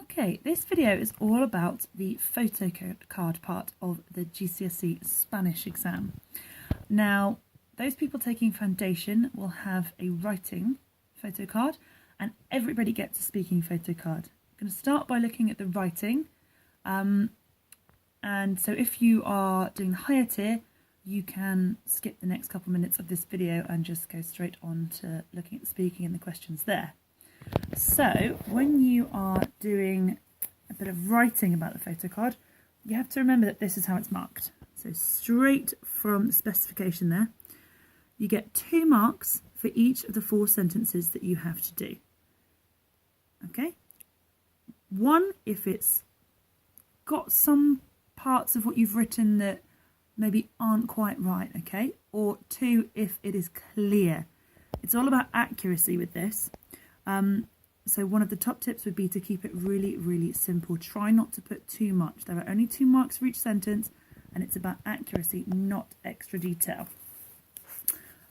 Okay, this video is all about the photocard part of the GCSE Spanish exam. Now, those people taking foundation will have a writing photocard and everybody gets a speaking photocard. I'm going to start by looking at the writing. And so if you are doing the higher tier, you can skip the next couple minutes of this video and just go straight on to looking at the speaking and the questions there. So when you are doing a bit of writing about the photocard, you have to remember that this is how it's marked. So straight from the specification there, you get 2 marks for each of the 4 sentences that you have to do. Okay? 1 if it's got some parts of what you've written that maybe aren't quite right, okay? Or 2 if it is clear. It's all about accuracy with this. So one of the top tips would be to keep it really, really simple. Try not to put too much. There are only 2 marks for each sentence, and it's about accuracy, not extra detail.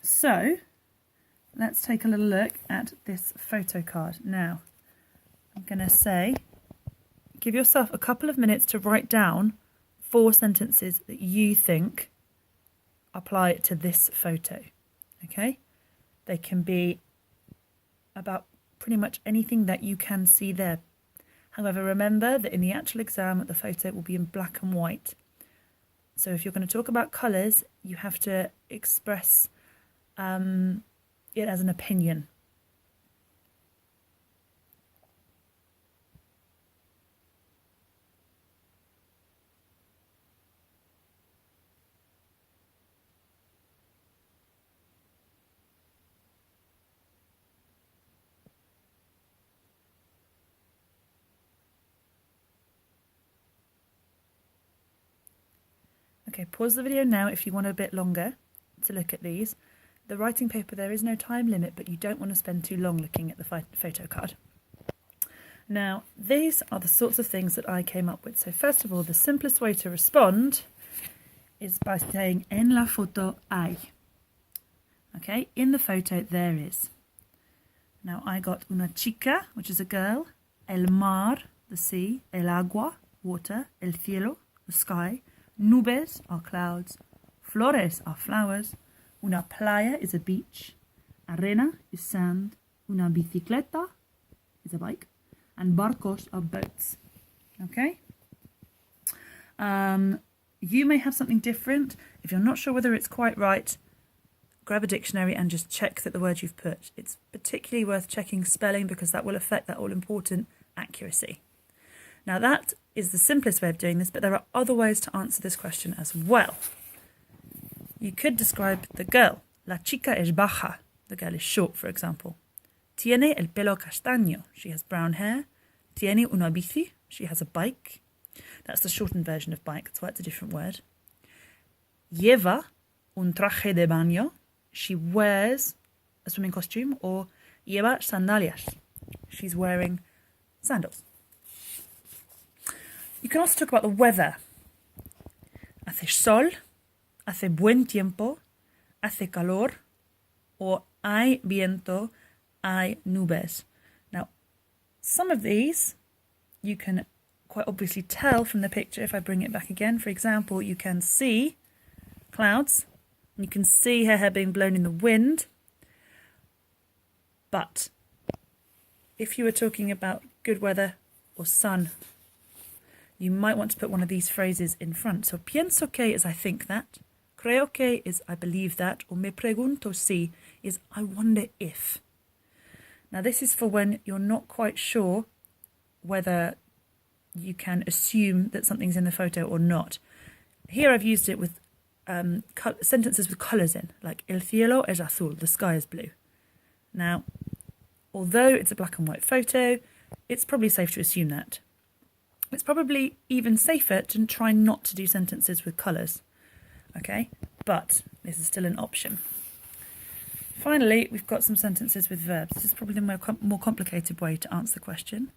So let's take a little look at this photocard. Now, I'm going to say, give yourself a couple of minutes to write down 4 sentences that you think apply to this photo. Okay? They can be about pretty much anything that you can see there. However, remember that in the actual exam, the photo will be in black and white. So if you're going to talk about colours, you have to express it as an opinion. Okay, pause the video now if you want a bit longer to look at these. The writing paper, there is no time limit, but you don't want to spend too long looking at the photocard. Now, these are the sorts of things that I came up with. So first of all, the simplest way to respond is by saying, en la foto hay. Okay, in the photo there is. Now, I got una chica, which is a girl, el mar, the sea, el agua, water, el cielo, the sky, nubes are clouds, flores are flowers, una playa is a beach, arena is sand, una bicicleta is a bike, and barcos are boats. Okay? You may have something different. If you're not sure whether it's quite right, grab a dictionary and just check that the word you've put. It's particularly worth checking spelling because that will affect that all-important accuracy. Now that is the simplest way of doing this, but there are other ways to answer this question as well. You could describe the girl. La chica es baja. The girl is short, for example. Tiene el pelo castaño. She has brown hair. Tiene una bici. She has a bike. That's the shortened version of bike. That's why it's a different word. Lleva un traje de baño. She wears a swimming costume. Or lleva sandalias. She's wearing sandals. You can also talk about the weather. Hace sol, hace buen tiempo, hace calor, or hay viento, hay nubes. Now, some of these you can quite obviously tell from the picture. If I bring it back again, for example, you can see clouds, and you can see her hair being blown in the wind. But if you were talking about good weather or sun, you might want to put one of these phrases in front. So, pienso que is I think that, creo que is I believe that, or me pregunto si is I wonder if. Now, this is for when you're not quite sure whether you can assume that something's in the photo or not. Here I've used it with sentences with colours in, like el cielo es azul, the sky is blue. Now, although it's a black and white photo, it's probably safe to assume that. It's probably even safer to try not to do sentences with colours, okay? But this is still an option. Finally, we've got some sentences with verbs. This is probably the more complicated way to answer the question.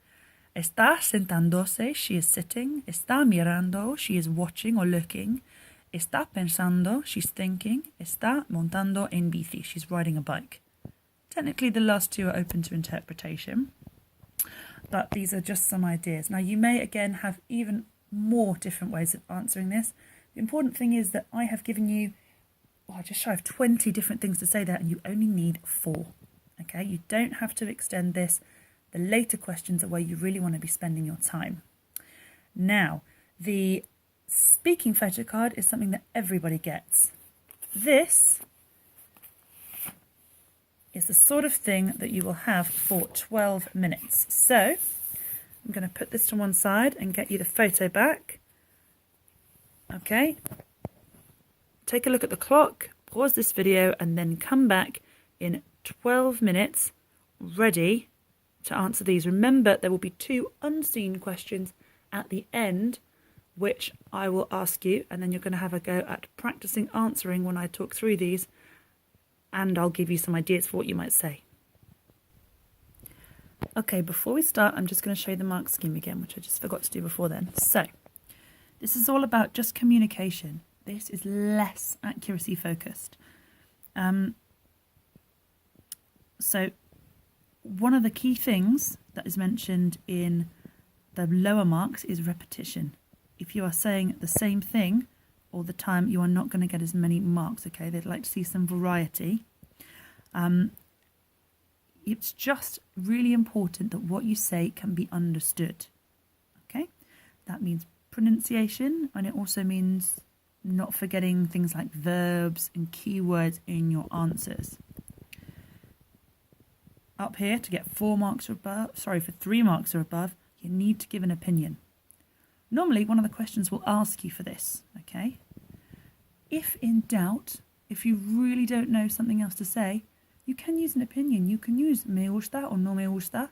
Está sentándose, she is sitting. Está mirando, she is watching or looking. Está pensando, she's thinking. Está montando en bici, she's riding a bike. Technically, the last 2 are open to interpretation. but these are just some ideas. Now, you may again have even more different ways of answering this. The important thing is that I have given you just shy of 20 different things to say there, and you only need 4. Okay, you don't have to extend this. The later questions are where you really want to be spending your time. Now, the speaking photocard is something that everybody gets. This is the sort of thing that you will have for 12 minutes. So I'm going to put this to one side and get you the photo back. Okay. Take a look at the clock, pause this video, and then come back in 12 minutes ready to answer these. Remember, there will be 2 unseen questions at the end, which I will ask you, and then you're going to have a go at practicing answering when I talk through these, and I'll give you some ideas for what you might say. Okay, before we start, I'm just going to show you the mark scheme again, which I just forgot to do before then. So, this is all about just communication. This is less accuracy focused. So, one of the key things that is mentioned in the lower marks is repetition. If you are saying the same thing all the time, you are not going to get as many marks, okay? They'd like to see some variety. It's just really important that what you say can be understood, okay? That means pronunciation, and it also means not forgetting things like verbs and keywords in your answers. Up here, to get 4 marks or above, for 3 marks or above, you need to give an opinion. Normally, one of the questions will ask you for this, okay? If in doubt, if you really don't know something else to say, you can use an opinion. You can use me gusta or no me gusta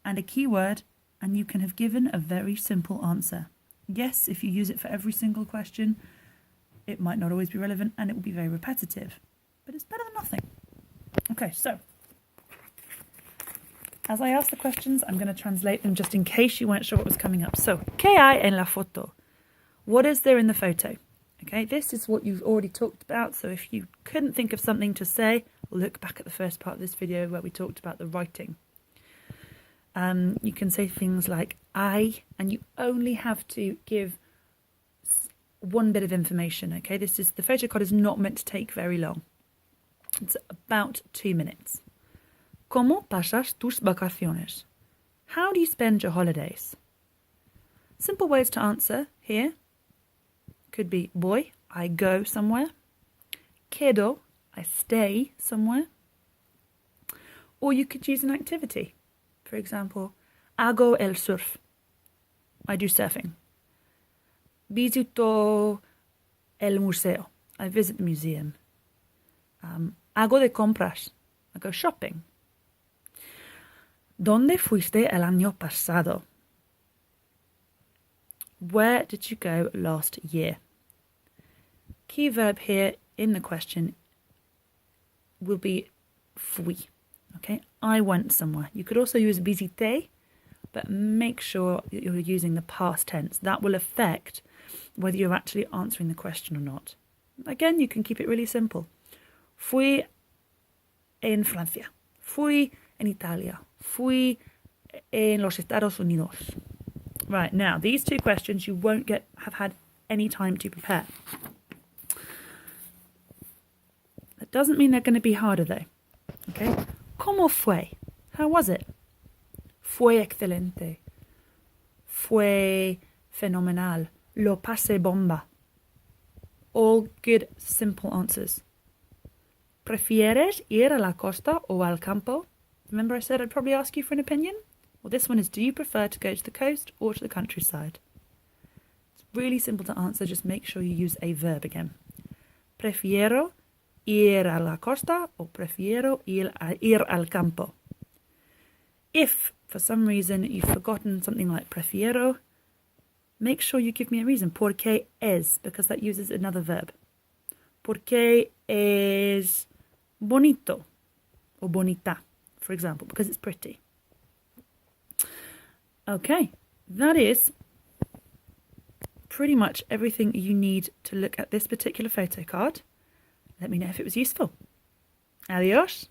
and a keyword, and you can have given a very simple answer. Yes, if you use it for every single question, it might not always be relevant and it will be very repetitive, but it's better than nothing. Okay, so as I ask the questions, I'm going to translate them just in case you weren't sure what was coming up. So, ¿qué hay en la foto? What is there in the photo? Okay, this is what you've already talked about. So if you couldn't think of something to say, look back at the first part of this video where we talked about the writing. You can say things like I, and you only have to give one bit of information. Okay, the photocard is not meant to take very long. It's about 2 minutes. ¿Cómo pasas tus vacaciones? How do you spend your holidays? Simple ways to answer here could be voy, I go somewhere. Quedo, I stay somewhere. Or you could use an activity. For example, hago el surf. I do surfing. Visito el museo. I visit the museum. Hago de compras. I go shopping. ¿Dónde fuiste el año pasado? Where did you go last year? Key verb here in the question will be fui. Okay, I went somewhere. You could also use visité, but make sure that you're using the past tense. That will affect whether you're actually answering the question or not. Again, you can keep it really simple. Fui en Francia. Fui en Italia. Fui en los Estados Unidos. Right, now, these 2 questions you won't have had any time to prepare. That doesn't mean they're going to be harder, though. Okay? ¿Cómo fue? How was it? Fue excelente. Fue fenomenal. Lo pasé bomba. All good, simple answers. ¿Prefieres ir a la costa o al campo? Remember I said I'd probably ask you for an opinion? Well, this one is, do you prefer to go to the coast or to the countryside? It's really simple to answer. Just make sure you use a verb again. Prefiero ir a la costa o prefiero ir al campo. If, for some reason, you've forgotten something like prefiero, make sure you give me a reason. Porque es, because that uses another verb. Porque es bonito or bonita, for example, because it's pretty. Okay, that is pretty much everything you need to look at this particular photo card. Let me know if it was useful. Adios.